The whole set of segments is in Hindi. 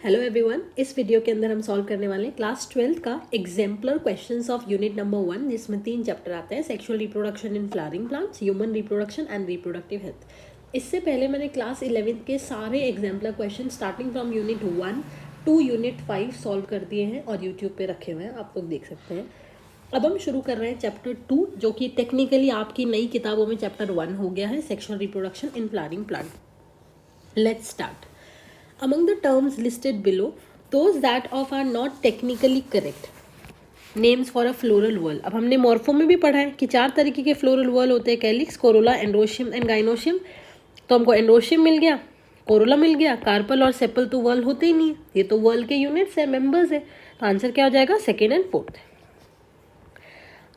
हेलो एवरीवन, इस वीडियो के अंदर हम सॉल्व करने वाले हैं क्लास 12 का exemplar questions of unit number 1, जिसमें 3 चैप्टर आते हैं: sexual reproduction in flowering plants, human reproduction and reproductive health. इससे पहले मैंने क्लास 11 के सारे exemplar question starting from unit 1 to unit 5 solve कर दिए हैं और यूट्यूब पे रखे हुए हैं, आप लोग देख सकते हैं। अब हम शुरू कर रहे हैं चैप्टर 2, जो कि टेक्निकली आपकी नई किताबों में चैप्टर 1 हो गया है, sexual reproduction in flowering plant. Let's start. Among the terms listed below, those that of are not technically correct. Names for a floral whorl. अब हमने मॉर्फो में भी पढ़ा है कि 4 तरीके के फ्लोरल whorl होते हैं: calyx, corolla, androecium and gynoecium. तो हमको एंड्रोशियम मिल गया, कोरोला मिल गया, कार्पल और सेपल तो whorl होते ही नहीं है, ये तो whorl के यूनिट्स है, मेंबर्स है। तो आंसर क्या हो जाएगा? Second and fourth.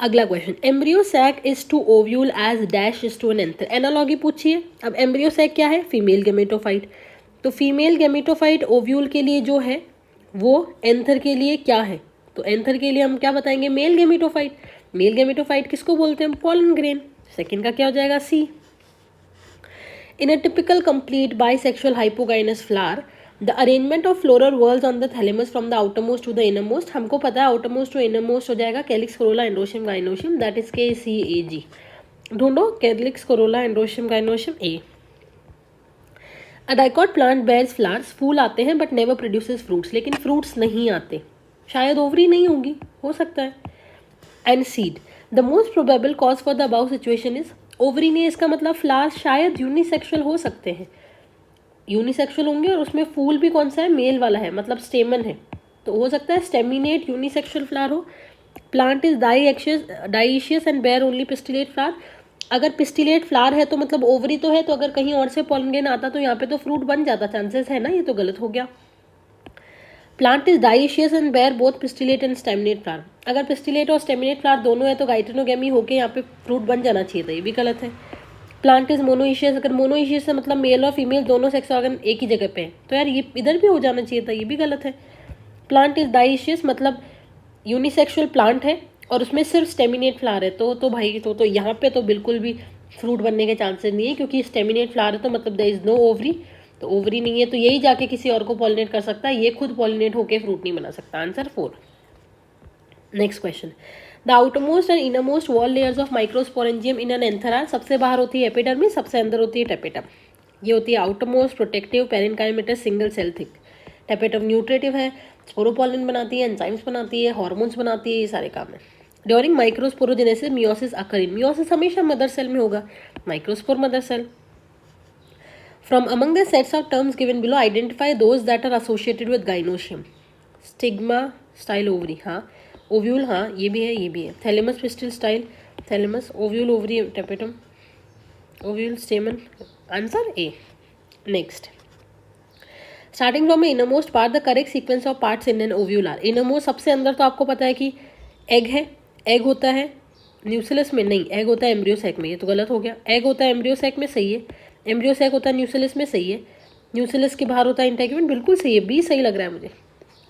अगला question, embryo sac is to ovule as dash is to an anther. Analogy पूछिए। अब एम्ब्रियो सैक क्या है? Female gametophyte. तो फीमेल गेमेटोफाइट ओव्यूल के लिए जो है वो एंथर के लिए क्या है? तो एंथर के लिए हम क्या बताएंगे? Mail gametophyte. मेल गेमेटोफाइट किसको बोलते हैं? Pollen grain. सेकंड का क्या हो जाएगा? C. In a typical complete bisexual hypogynous flower, the arrangement of floral whorls on the thalamus from the outermost to the innermost. हमको पता है आउटरमोस्ट टू इनरमोस्ट हो जाएगा calyx, corolla, androecium, gynoecium, that is KCAG। ढूंढो calyx, corolla, androecium, gynoecium, A. A dicot plant bears flowers, फूल आते हैं बट नेवर प्रोड्यूसेस फ्रूट्स, लेकिन फ्रूट्स नहीं आते, शायद ओवरी नहीं होगी, हो सकता है। And seed, the most probable cause for the above situation is ovary नहीं, इसका मतलब फ्लावर्स शायद यूनिसेक्सुअल हो सकते हैं, यूनिसेक्सुअल होंगे और उसमें फूल भी कौन सा है? मेल वाला है, मतलब स्टेमन है, तो हो सकता है स्टेमिनेट यूनिसेक्सुअल फ्लावर हो। Plant is dioecious and bear only pistillate flower. अगर पिस्टिलेट फ्लावर है तो मतलब ओवरी तो है, तो अगर कहीं और से पॉलन आता तो यहाँ पे तो फ्रूट बन जाता, चांसेस है ना, ये तो गलत हो गया। Plant is dioecious and bear both pistillate and staminate flower. अगर पिस्टिलेट और स्टेमिनेट फ्लावर दोनों है तो गाइटेनोगेमी होके यहाँ पे फ्रूट बन जाना चाहिए था, ये भी गलत है। प्लांट इज मोनोइशियस, अगर मोनोइशियस से मतलब मेल और फीमेल दोनों सेक्स ऑर्गन एक ही जगह पे है, तो यार ये इधर भी हो जाना चाहिए था, ये भी गलत है। प्लांट इज डाइशियस मतलब यूनिसेक्सुअल प्लांट है और उसमें सिर्फ स्टेमिनेट फ्लावर है, तो भाई तो यहाँ पे तो बिल्कुल भी फ्रूट बनने के चांसेस नहीं है, क्योंकि स्टेमिनेट फ्लावर है तो मतलब देयर इज नो ओवरी, तो ओवरी नहीं है, तो यही जाके किसी और को पॉलिनेट कर सकता है, ये खुद पॉलिनेट होकर फ्रूट नहीं बना सकता। Answer 4। Next question, the outermost and innermost wall layers of microsporangium in an anther are. सबसे बाहर होती है एपिडर्मिस, सबसे अंदर होती है टेपेटम। ये होती है outermost, protective, parenchymatous, single cell thick. Tapetum nutritive है, स्पोरोपोलिन बनाती है, एंजाइम्स बनाती है, हार्मोन्स बनाती है, ये सारे काम है। During microsporogenesis meiosis occur in. Meiosis हमेशा मदर सेल में होगा, microspore mother cell. From among the sets of terms given below identify those that are associated with gynoecium. Stigma style ovary, हाँ। ओव्यूल, हाँ ये भी है, ये भी है। Thalamus pistil style, thalamus, ovule ovary, tapetum, ovule, stamen. Answer A. Next, starting from innermost part, the correct sequence of parts in an ovule are. Innermost सबसे अंदर तो आपको पता है कि एग है, एग होता है न्यूसिलस में, नहीं एग होता है एम्ब्रियो सैक में, ये तो गलत हो गया। एग होता है एम्ब्रियो सैक में, सही है। एम्ब्रियो सैक होता है न्यूसिलस में, सही है। न्यूसिलस के बाहर होता है इंटेगुमेंट, बिल्कुल सही है, बी सही लग रहा है मुझे,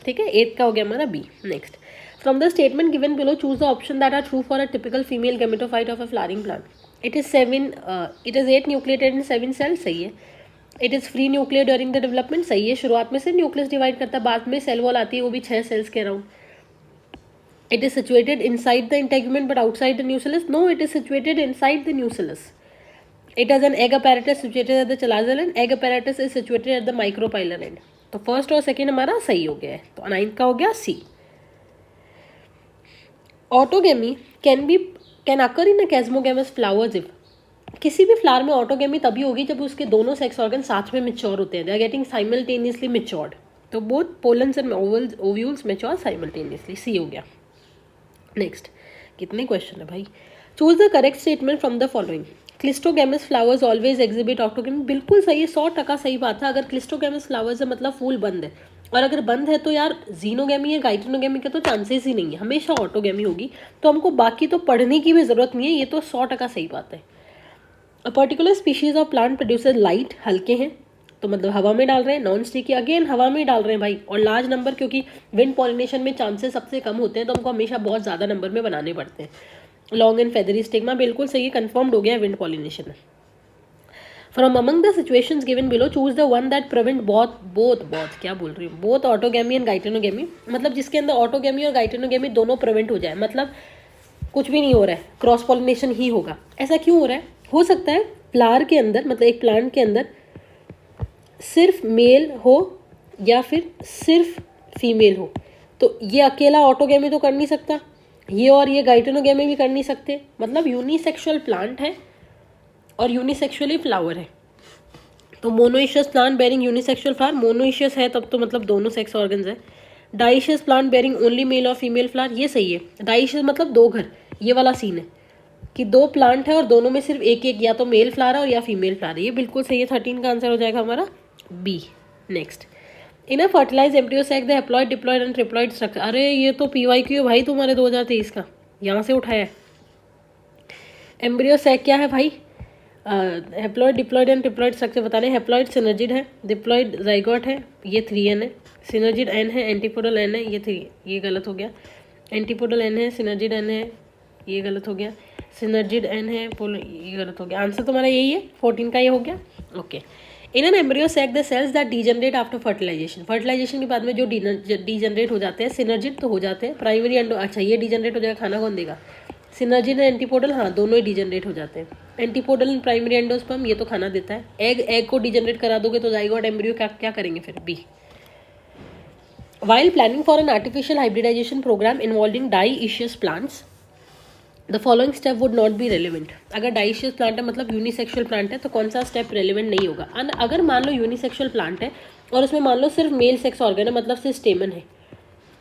ठीक है। 8 का हो गया हमारा B. Next, from the statement given below choose the option that are true for a typical female gametophyte of a flowering plant. It is 8 nucleated in 7 cell, सही है। It is free nuclear during the development, सही है। शुरुआत में से न्यूक्लियस डिवाइड करता है, बाद में सेल वॉल आती है, वो भी 6 सेल्स के around. It is situated inside the integument but outside the nucellus, no it is situated inside the nucellus. It has an egg apparatus situated at the chalazal end, egg apparatus is situated at the micropylar end. तो फर्स्ट और सेकेंड हमारा सही हो गया है, तो 9 का हो गया C. Autogamy can occur in a chasmogamous flowers if. किसी भी फ्लावर में ऑटोगेमी तभी होगी जब उसके दोनों सेक्स ऑर्गन साथ में मेच्योर होते हैं, they are getting simultaneously matured, तो both pollens and ovules mature simultaneously, C हो गया। नेक्स्ट, कितने क्वेश्चन है भाई। Choose the correct statement from the following. Cleistogamous flowers always exhibit autogamy, बिल्कुल सही है, 100% सही बात है। अगर क्लिस्टोगेमस फ्लावर्स है मतलब फूल बंद है, और अगर बंद है तो यार जीनोगेमी या गाइटेनोगेमी का तो चांसेस ही नहीं है, हमेशा ऑटोगेमी होगी, तो हमको बाकी तो पढ़ने की भी जरूरत नहीं है, ये तो 100% सही बात है। A particular species of plant producer light, हल्के हैं तो मतलब हवा में डाल रहे हैं, नॉन स्टिकी अगेन हवा में डाल रहे हैं भाई, और लार्ज नंबर, क्योंकि विंड पॉलिनेशन में चांसेस सबसे कम होते हैं, तो हमको हमेशा बहुत ज़्यादा नंबर में बनाने पड़ते हैं। लॉन्ग एंड फेदरी स्टिग्मा, बिल्कुल सही है, कंफर्म्ड हो गया विंड पॉलिनेशन में। From among the situations given below choose the one that prevent both autogamy and geitonogamy, मतलब जिसके अंदर ऑटोगेमी और गाइटेनोगेमी दोनों प्रिवेंट हो जाए, मतलब कुछ भी नहीं हो रहा है, क्रॉस पॉलिनेशन ही होगा। ऐसा क्यों हो रहा है? हो सकता है फ्लावर के अंदर, मतलब एक प्लांट के अंदर सिर्फ मेल हो या फिर सिर्फ फीमेल हो, तो ये अकेला ऑटोगेमी तो कर नहीं सकता, ये और ये गाइटेनोगेमी भी कर नहीं सकते, मतलब यूनिसेक्सुअल प्लांट है और यूनिसेक्सुअली फ्लावर है। तो monoecious plant bearing unisexual flower, monoecious है तब तो मतलब दोनों सेक्स ऑर्गन्स है। Dioecious plant bearing only male और फीमेल फ्लावर, ये सही है। डाइशियस मतलब दो घर, ये वाला सीन है कि दो प्लांट है और दोनों में सिर्फ एक एक या तो मेल फ्लावर है और या फीमेल फ्लावर है, ये बिल्कुल सही है। 13 का आंसर हो जाएगा हमारा B. Next, in a fertilise embryo sac the haploid diploid and triploid structure. अरे ये तो PYQ है भाई तुम्हारे 2023 का, यहाँ से उठाया है। एम्ब्रियो सैक क्या है भाई? Haploid diploid and triploid structure बताने। हैप्लॉइड सिनर्जिड है, डिप्लॉइड जाइगोट है, ये 3N है, सिनर्जिड N है, एंटीपोडल N है, ये 3, ये गलत हो गया। एंटीपोडल N है, सिनर्जिड N है, ये गलत हो गया। सिनर्जिड N है, ये गलत हो गया। आंसर तुम्हारा यही है, 14 का ये हो गया। Okay, in an embryo sac the cells that degenerate after fertilisation. Fertilisation के बाद में जो डीजनरेट हो जाते हैं, सिनर्जिड तो हो जाते हैं, प्राइमरी एंडो, अच्छा ये डीजनरेट हो जाएगा, खाना कौन देगा? सिनर्जिड एंड एंटीपोडल, हाँ दोनों ही डीजनरेट हो जाते हैं। एंटीपोडल एंड प्राइमरी एंडोस्पर्म, ये तो खाना देता है। एग को डीजनरेट करा दोगे तो जाइगोट एम्ब्रियो क्या करेंगे फिर? B. While planning for an artificial hybridization program involving dioecious plants, the following step would not be relevant. अगर dioecious plant है मतलब यूनिसेक्सुअल प्लांट है तो कौन सा स्टेप रेलिवेंट नहीं होगा? अगर मान लो यूनिसेक्सुअल प्लांट है और उसमें मान लो सिर्फ मेल सेक्स ऑर्गन है, मतलब सिर्फ स्टेमन है,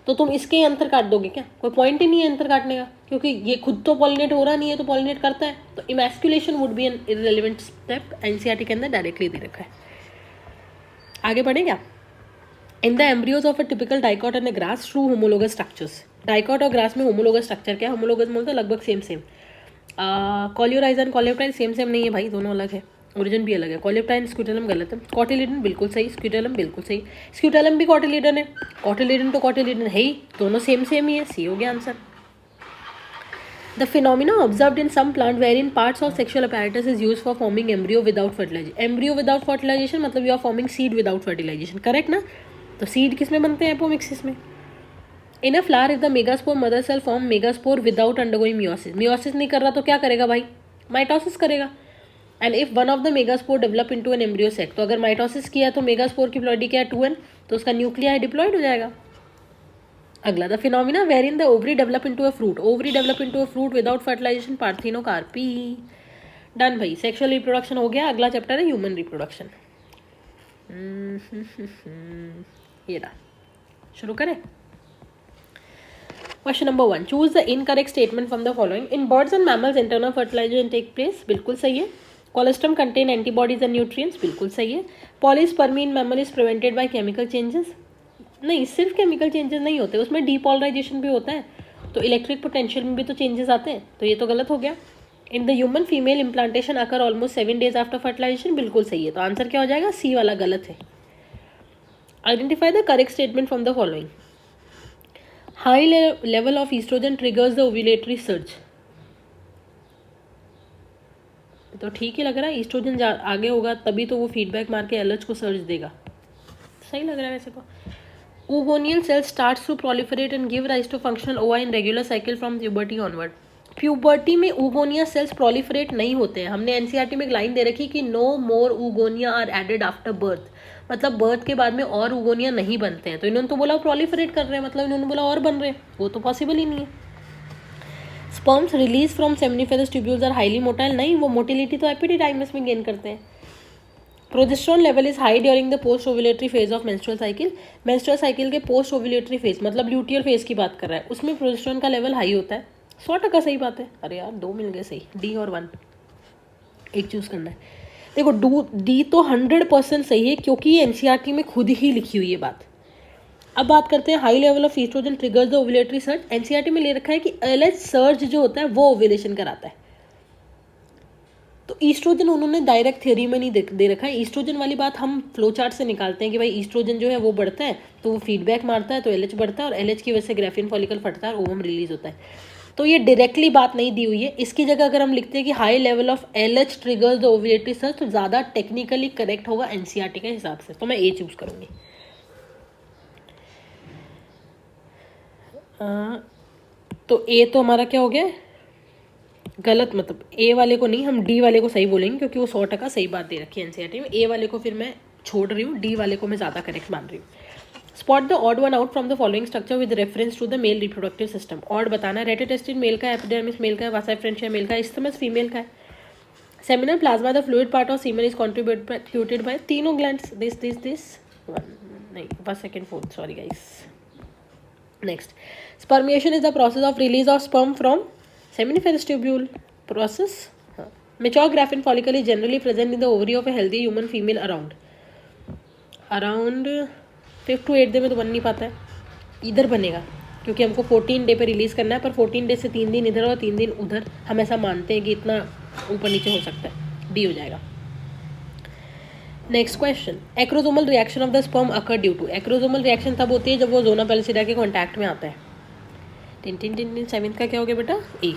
तो तुम इसके अंतर काट दोगे क्या? कोई पॉइंट ही नहीं है अंतर काटने का, क्योंकि ये खुद तो पॉलिनेट हो रहा नहीं है, तो पॉलिनेट करता है, तो emasculation would be an irrelevant step. NCERT के अंदर डायरेक्टली दे रखा है। आगे बढ़े क्या? In the embryos of a typical dicot and a grass true homologous structures. Dicot और ग्रास में होमोलोगस स्ट्रक्चर क्या है? होमोलोगस बोलते हैं लगभग सेम। कॉलियोराइजन कॉलियोप्टाइन सेम नहीं है भाई, दोनों अलग है, ओरिजिन भी अलग है। कॉलियोप्टाइन स्क्यूटेलम गलत है, कॉटिलिडन बिल्कुल सही, स्क्यूटेलम बिल्कुल सही। स्क्यूटेलम भी कॉटिलिडन है, कॉटिलिडन तो कॉटिलिडन है ही, दोनों सेम ही है, सी हो गया answer. The phenomena observed in some plant wherein parts of sexual apparatus is used for forming embryo without fertilization. Embryo without fertilization मतलब you are forming seed without fertilization, correct ना? तो seed किस में बनते हैं? एपोमिक्सिस में। In a flower if the megaspore mother cell form megaspore without undergoing meiosis. meiosis नहीं कर रहा तो क्या करेगा भाई? माइटोसिस करेगा। And if one of the megaspore develop into an embryo sac, तो अगर माइटोसिस किया तो मेगास्पोर की प्लॉइडी क्या है? 2N, तो उसका न्यूक्लियाई डिप्लॉइड हो जाएगा। अगला, the phenomena where in the ovary develop into a fruit. Ovary develop into a fruit without fertilisation, parthenocarpy. Done भाई, सेक्सुअल रिप्रोडक्शन हो गया। अगला चैप्टर है ह्यूमन रिप्रोडक्शन। ये रहा, शुरू करें। Question number 1, choose the incorrect statement from the following. In birds and mammals internal fertilisation take place, बिल्कुल सही है। Colostrum contain antibodies and nutrients, बिल्कुल सही है। Polyspermy in mammal is prevented by chemical changes, नहीं, सिर्फ केमिकल चेंजेस नहीं होते, उसमें डीपोलराइजेशन भी होता है, तो इलेक्ट्रिक पोटेंशियल में भी तो चेंजेस आते हैं, तो ये तो गलत हो गया। In the human female implantation occur almost 7 days after fertilisation, बिल्कुल सही है, तो आंसर क्या हो जाएगा? सी वाला गलत है। Identify the correct statement from the following. High level of oestrogen triggers the ovulatory surge, तो ठीक ही लग रहा है, ईस्ट्रोजन आगे होगा तभी तो वो फीडबैक मार के एलएच को सर्ज देगा, सही लग रहा है वैसे तो। Oogonial cells starts to proliferate and give rise to functional OI in regular cycle from puberty onward. Puberty में ऊगोनिया सेल्स प्रोलिफरेट नहीं होते हैं। हमने एनसीईआरटी में एक लाइन दे रखी कि no more oogonia are added after birth, मतलब बर्थ के बाद में और ऊगोनिया नहीं बनते हैं, तो इन्होंने तो बोला प्रोलिफरेट कर रहे हैं, मतलब इन्होंने बोला और बन रहे हैं, वो तो पॉसिबल ही नहीं है। Sperms release from seminiferous tubules are highly motile, नहीं, वो मोटिलिटी तो एपिडिडाइमिस में गेन करते हैं। Progesterone level is high during the post ovulatory phase of menstrual cycle. Menstrual cycle के पोस्ट ओव्यूलेटरी फेज मतलब ल्यूटियर फेज की बात कर रहा है, उसमें प्रोजेस्टेरॉन का लेवल हाई होता है। 100% सही बात है। अरे यार 2 मिल गए सही, डी और 1, एक चूज करना है। देखो डी तो 100% सही है, क्योंकि ये एनसीईआरटी में खुद ही लिखी हुई है बात। अब बात करते हैं high level of oestrogen triggers the ovulatory surge. NCERT में ले रखा है कि एलएच सर्ज जो होता है वो ओव्यूलेशन कराता है, तो ईस्ट्रोजन उन्होंने डायरेक्ट थ्योरी में नहीं दे रखा है। ईस्ट्रोजन वाली बात हम फ्लो चार्ट से निकालते हैं कि भाई ईस्ट्रोजन जो है वो बढ़ता है तो वो फीडबैक मारता है, तो एलएच बढ़ता है, और एलएच की वजह से ग्राफियन फॉलिकल फटता है और ओवम रिलीज होता है। तो ये डायरेक्टली बात नहीं दी हुई है। इसकी जगह अगर हम लिखते हैं कि high level of LH triggers the ovulatory search, तो ज़्यादा टेक्निकली करेक्ट होगा NCERT के हिसाब से, तो मैं ए चूज़ करूँगी। तो ए तो हमारा क्या हो गया, गलत, मतलब ए वाले को नहीं, हम डी वाले को सही बोलेंगे क्योंकि वो 100% सही बात दे रखी है NCERT में। ए वाले को फिर मैं छोड़ रही हूँ, डी वाले को मैं ज़्यादा करेक्ट मान रही हूँ। Spot the odd one out from the following structure with reference to the male reproductive system. Odd बताना है, रेटिटेस्टिन मेल का है, एपिडर्मिस मेल का है, वासा फ्रेंचिया मेल का है, इस्थमस फीमेल का है। Seminal plasma the fluid part of semen is contributed by तीनों ग्लैंड्स, दिस नहीं, first second fourth, sorry guys. Next, spermiation is the process of release of sperm from seminiferous tubule process. Mature graphene follicle is generally present in the ovary of a healthy human female around 5 to 8 day में तो बन नहीं पाता है, इधर बनेगा क्योंकि हमको 14 डे पे रिलीज करना है, पर 14 डे से 3 दिन इधर और 3 दिन उधर, हम ऐसा मानते हैं कि इतना ऊपर नीचे हो सकता है, डी हो जाएगा। Next question, acrosomal reaction of the sperm occur due to. Acrosomal reaction तब होती है जब वो जोना पेलिसिडा के कॉन्टैक्ट में आता है। टिन सेवेंथ का क्या हो गया बेटा, ए।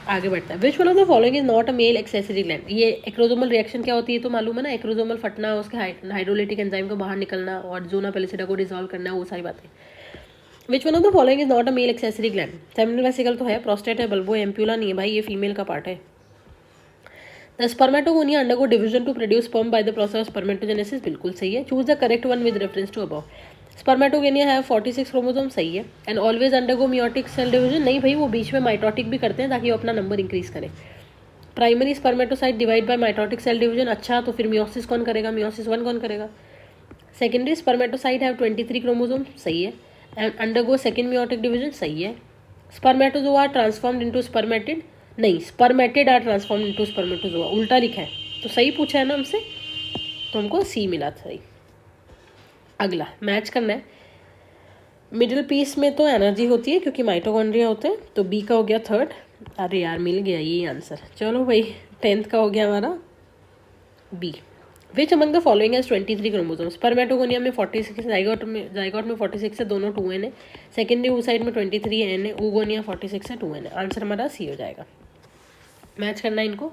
आगे बढ़ता है, which one of the following is not a male accessory gland. ये एक्रोसोमल रिएक्शन क्या होती है तो मालूम है ना, एक्रोसोमल फटना, उसके हाइड्रोलिटिक एंजाइम को बाहर निकलना और जोना पेलिसिडा को डिसॉल्व करना, वो सारी बातें। Which one of the following is not a male accessory gland. Seminal vesicle तो है, प्रोस्टेट है, बल्बो एम्प्यूला नहीं है भाई, ये फीमेल का पार्ट है। The spermatogonia undergo division to produce sperm by the process of spermatogenesis, बिल्कुल सही है। Choose the correct one with reference to above. Spermatogonia है 46 क्रोमोसोम, सही है। And always undergo meiotic cell division, नहीं भाई, वो बीच में माइटोटिक भी करते हैं ताकि वो अपना नंबर इंक्रीज करें। Primary spermatocyte divide by mitotic cell division, अच्छा, तो फिर मियोसिस कौन करेगा, मियोसिस 1 कौन करेगा। सेकेंडरी स्पर्मेटोसाइट हैव 23 क्रोमोसोम, सही है। And undergo second meiotic division, सही है। Spermatozoa are transformed into spermatid, नहीं, spermatid are transformed into spermatozoa, उल्टा लिखा है, तो सही पूछा है ना हमसे, तो हमको सी मिला था सही। अगला मैच करना है, मिडिल पीस में तो एनर्जी होती है क्योंकि माइटोकॉन्ड्रिया होते हैं, तो बी का हो गया थर्ड। अरे यार मिल गया ये आंसर, चलो भाई 10th का हो गया हमारा B. Which among the following has 23 chromosome. Spermatogonia में 46 है, जाइगोट में 46 है, दोनों 2n है। सेकेंडरी oocyte में 23 है, n है। oogonia 46 है, 2n है। आंसर हमारा सी हो जाएगा। मैच करना है इनको।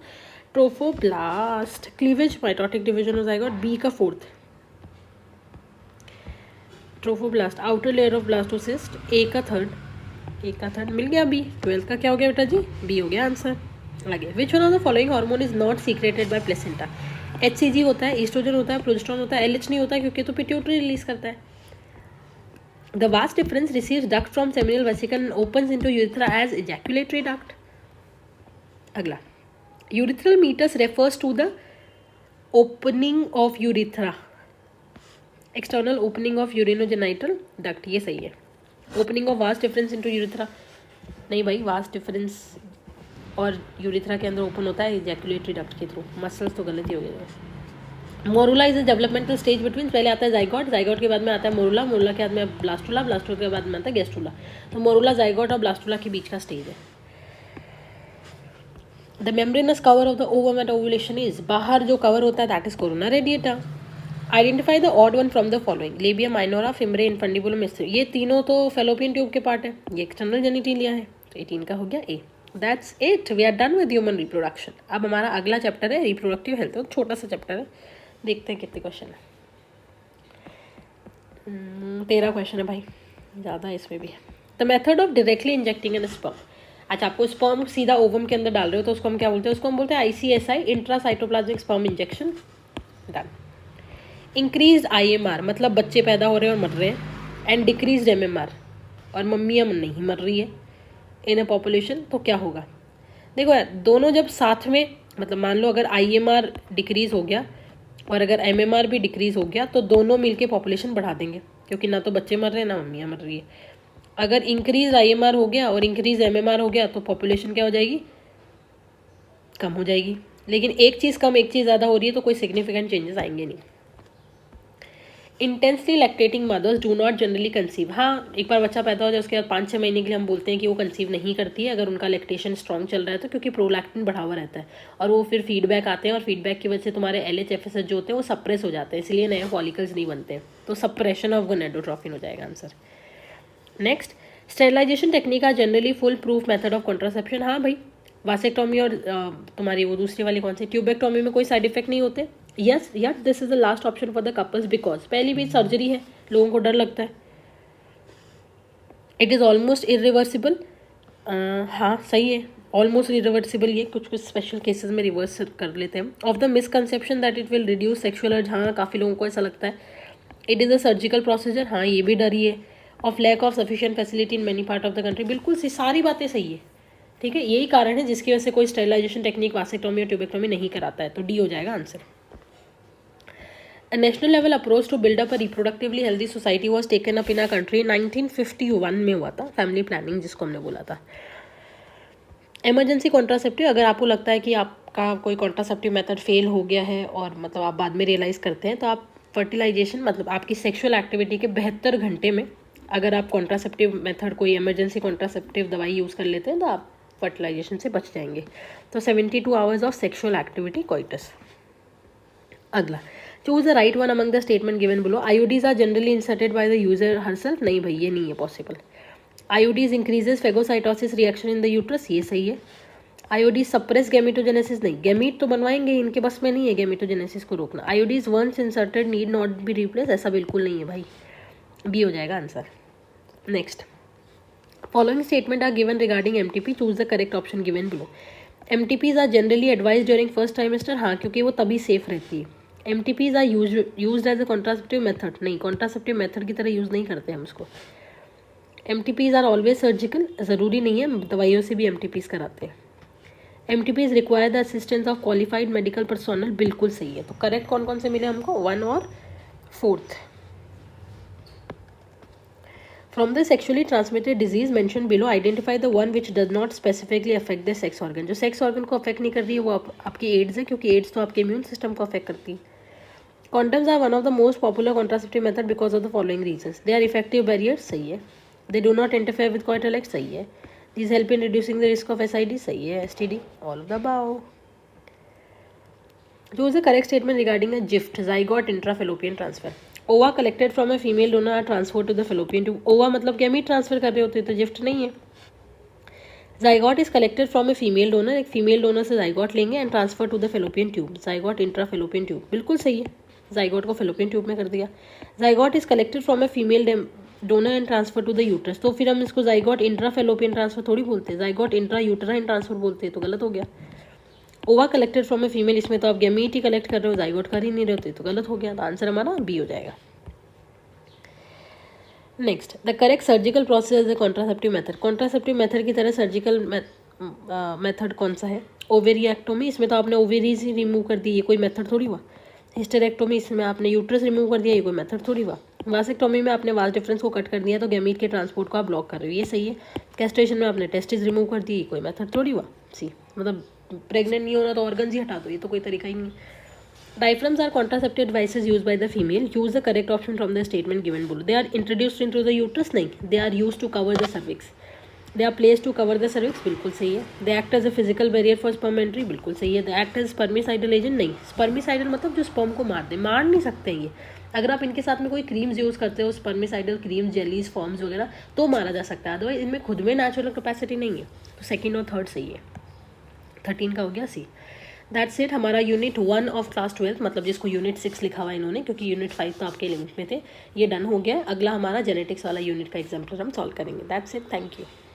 ट्रोफोब्लास्ट, क्लीवेज माइटोटिक डिवीजन हो जाएगा, बी का 4th। Trophoblast, outer layer of blastocyst, A का 3rd मिल गया। बी 12th का क्या हो गया बेटा जी, बी हो गया आंसर। आगे, विच one of the following hormone is not secreted by placenta. HCG होता है, ईस्ट्रोजन होता है, प्रोजेस्टेरोन होता है, LH नहीं होता है क्योंकि तो पिट्यूटरी रिलीज करता है। The vas deferens receives duct from seminal vesicle and opens into urethra as ejaculatory duct. अगला, urethral meatus refers to the opening of urethra, external opening of urinogenital duct, ये सही है। Opening of vas deferens into urethra, नहीं भाई, वास्ट डिफरेंस और यूरिथ्रा के अंदर ओपन होता है इजैक्युलेटरी डक्ट के थ्रू, मसल्स तो गलत ही हो गया। Morula is a developmental stage between, पहले आता है जाइगोट, जाइगोट के बाद में आता है मोरुला, मोरुला के बाद में ब्लास्टुला, ब्लास्टुला के बाद में आता है गेस्टुला। तो मोरुला जाइगोट और ब्लास्टुला के बीच का स्टेज है। The membranous cover of the ovum at ovulation is, बाहर जो कवर होता है that is corona radiata. Identify the odd one from the following, labia minora, fimbriae, infundibulum, ये तीनों तो फेलोपियन ट्यूब के पार्ट है, ये एक्सटर्नल जेनिटिलिया है, तो 18 का हो गया A. That's it, we are done with human reproduction. अब हमारा अगला चैप्टर है रिप्रोडक्टिव हेल्थ, तो छोटा सा चैप्टर है, देखते हैं कितने क्वेश्चन है। 13 क्वेश्चन है भाई, ज़्यादा है इसमें भी। The method of directly injecting an sperm, अच्छा आपको स्पर्म सीधा ओवम के अंदर डाल रहे हो तो उसको हम क्या बोलते हैं, उसको हम बोलते हैं ICSI, intracytoplasmic sperm injection. Done. Increase IMR, मतलब बच्चे पैदा हो रहे हैं और मर रहे हैं, एंड डिक्रीज MMR, और मम्मियाँ नहीं मर रही है इन अ पॉपुलेशन, तो क्या होगा। देखो यार, दोनों जब साथ में, मतलब मान लो अगर IMR डिक्रीज हो गया और अगर MMR भी डिक्रीज हो गया तो दोनों मिलके पॉपुलेशन बढ़ा देंगे, क्योंकि ना तो बच्चे मर रहे हैं ना मम्मियाँ मर रही है। अगर इंक्रीज IMR हो गया और इंक्रीज MMR हो गया तो पॉपुलेशन क्या हो जाएगी, कम हो जाएगी। लेकिन एक चीज़ कम एक चीज़ ज़्यादा हो रही है तो कोई सिग्निफिकेंट चेंजेस आएंगे नहीं। Intensely lactating mothers do not generally conceive, हाँ एक बार बच्चा पैदा हो जाए उसके बाद 5-6 महीने के लिए हम बोलते हैं कि वो कंसीव नहीं करती है अगर उनका लैक्टेशन स्ट्रॉन्ग चल रहा है तो, क्योंकि प्रोलैक्टिन बढ़ा हुआ रहता है और वो फिर फीडबैक आते हैं और फीडबैक की वजह से तुम्हारे LH FSH जो होते हैं वो सप्रेस हो जाते हैं, इसलिए नए फॉलिकल्स नहीं बनते, तो सप्रेशन ऑफ गोनेडोट्रोफिन हो जाएगा answer. Next, sterilisation technique are generally foolproof method of contraception. हाँ भाई, वासेक्टोमी और तुम्हारी वो दूसरी वाली कौन सी ट्यूबेक्टोमी में कोई साइड इफेक्ट नहीं होते। Yes yet this is the last option for the couples because पहली भी सर्जरी है, लोगों को डर लगता है। It is almost irreversible. हाँ सही है, ऑलमोस्ट इरिवर्सिबल। ये कुछ कुछ स्पेशल केसेस में रिवर्स कर लेते हैं। Of the misconception that it will reduce sexual urge, हाँ काफ़ी लोगों को ऐसा लगता है। It is a surgical procedure, हाँ ये भी डर ही है। Of lack of sufficient facility in many part of the country, बिल्कुल सी सारी बातें सही है। ठीक है, यही कारण है जिसकी वजह से कोई स्टेरिलाइजेशन टेक्निक वासेक्टोमी और ट्यूबेक्टोमी नहीं कराता है, तो डी हो जाएगा answer. A national level approach to build up a reproductively healthy society was taken up in our country 1951 में हुआ था, फैमिली प्लानिंग जिसको हमने बोला था। इमरजेंसी कॉन्ट्रासेप्टिव, अगर आपको लगता है कि आपका कोई कॉन्ट्रासेप्टिव मेथड फेल हो गया है और मतलब आप बाद में रियलाइज़ करते हैं, तो आप फर्टिलाइजेशन मतलब आपकी सेक्सुअल एक्टिविटी के 72 घंटे में अगर आप कॉन्ट्रासेप्टिव मेथड कोई इमरजेंसी कॉन्ट्रासेप्टिव दवाई यूज़ कर लेते हैं तो आप फर्टिलाइजेशन से बच जाएंगे। तो 72 hours of sexual activity coitus. अगला, choose the right one among the statement given below. IUDs are generally inserted by the user herself, नहीं भाई ये नहीं है possible. IUDs increases phagocytosis reaction in the uterus, ये सही है। आईओडीज सप्रेस गैमेटोजेनेसिस, नहीं, गैमीट तो बनवाएंगे, इनके बस में नहीं है गैमेटोजेनेसिस को रोकना। IUDs once inserted need not be replace, ऐसा बिल्कुल नहीं है भाई, बी हो जाएगा answer. Next, following statement are given regarding MTP, choose the correct option given below. MTPs are generally advise during first trimester, हाँ क्योंकि वो तभी सेफ रहती है। MTPs are used as a contraceptive method, नहीं कॉन्ट्रासेप्टिव मेथड की तरह यूज़ नहीं करते हम उसको। एमटीपीज आर ऑलवेज सर्जिकल, ज़रूरी नहीं है, दवाइयों से भी एमटीपीज कराते हैं। MTPs require the assistance of qualified medical personnel, बिल्कुल सही है। तो करेक्ट कौन कौन से मिले हमको, 1 और 4th। From the sexually transmitted disease mentioned below, identify the one which does not specifically affect the sex organ. जो सेक्स ऑर्गन को अफेक्ट नहीं कर रही है वो आपकी एड्स है, क्योंकि एड्स तो आपके इम्यून सिस्टम को अफेक्ट करती है। Condoms are one of the most popular contraceptive method because of the following reasons. They are effective barrier, सही है। They do not interfere with coital act, सही है। This help in reducing the risk of SID, सही है। STD, all of the above. Choose the correct statement regarding the GIFT zygote intrafallopian transfer. Ova collected from a female donor are transfer to the fallopian tube. ओवा मतलब गैमीट ट्रांसफर कर रहे होते हैं, तो गिफ्ट नहीं है। Zygote is collected from a female donor, एक फीमेल डोनर से जाइगोट लेंगे and transfer to the fallopian tube, zygote intra fallopian tube, बिल्कुल सही है। जाइगोट को फेलोपियन ट्यूब में कर दिया। Zygote is collected from a female donor and transfer to the uterus, तो फिर हम इसको जाइगोट इंट्रा फेलोपियन ट्रांसफर थोड़ी बोलते हैं, जाइगोट इंट्रा यूट्राइन ट्रांसफर बोलते हैं, तो गलत हो गया। ओवा कलेक्टेड फ्रॉम ए फीमेल, इसमें तो आप गैमीट ही कलेक्ट कर रहे हो, जाइगोट कर ही नहीं रहे होते, तो गलत हो गया। तो आंसर हमारा बी हो जाएगा। Next, the correct surgical process is the contraceptive method. Contraceptive method की तरह सर्जिकल मेथड कौन सा है, ओवेरिएक्टोमी, इसमें तो आपने ओवेरीज ही रिमूव कर दी, ये कोई मेथड थोड़ी हुआ। हिस्टेरेक्टोमी, इसमें आपने यूट्रस रिमूव कर दिया, ये कोई मेथड थोड़ी हुआ। वासेक्टोमी में आपने वास डिफरेंस को कट कर दिया, तो गैमीट के ट्रांसपोर्ट को आप ब्लॉक कर रहे हो, ये सही है। कैस्ट्रेशन में आपने टेस्टिस रिमूव कर दी, ये कोई मेथड थोड़ी हुआ। सी मतलब प्रेग्नेंट नहीं होना तो ऑर्गन्स ही हटा दो, ये तो कोई तरीका ही नहीं। Diaphragms are contraceptive devices used by the female. Use the correct option from the statement given below. They are introduced into the uterus, नहीं, they are used to cover the cervix. They are placed to cover the cervix, बिल्कुल सही है। They act as a physical barrier for sperm entry, बिल्कुल सही है। They act as spermicidal agent, नहीं, spermicidal मतलब जो स्पर्म को मार दे, मार नहीं सकते ये। अगर आप इनके साथ में कोई क्रीम्स यूज़ करते हो, स्पर्मिसाइडल क्रीम, जेलीज, फॉर्म्स वगैरह, तो मारा जा सकता है, अदरवाइज इनमें खुद में नेचुरल कैपेसिटी नहीं है। तो सेकेंड और थर्ड सही है। 13 का हो गया सी। दैट्स इट, हमारा यूनिट 1 ऑफ क्लास 12, मतलब जिसको यूनिट 6 लिखा हुआ है इन्होंने, क्योंकि यूनिट 5 तो आपके लिमिट में थे, ये डन हो गया। अगला हमारा जेनेटिक्स वाला यूनिट का एग्जाम्पल हम सॉल्व करेंगे। That's it, thank you.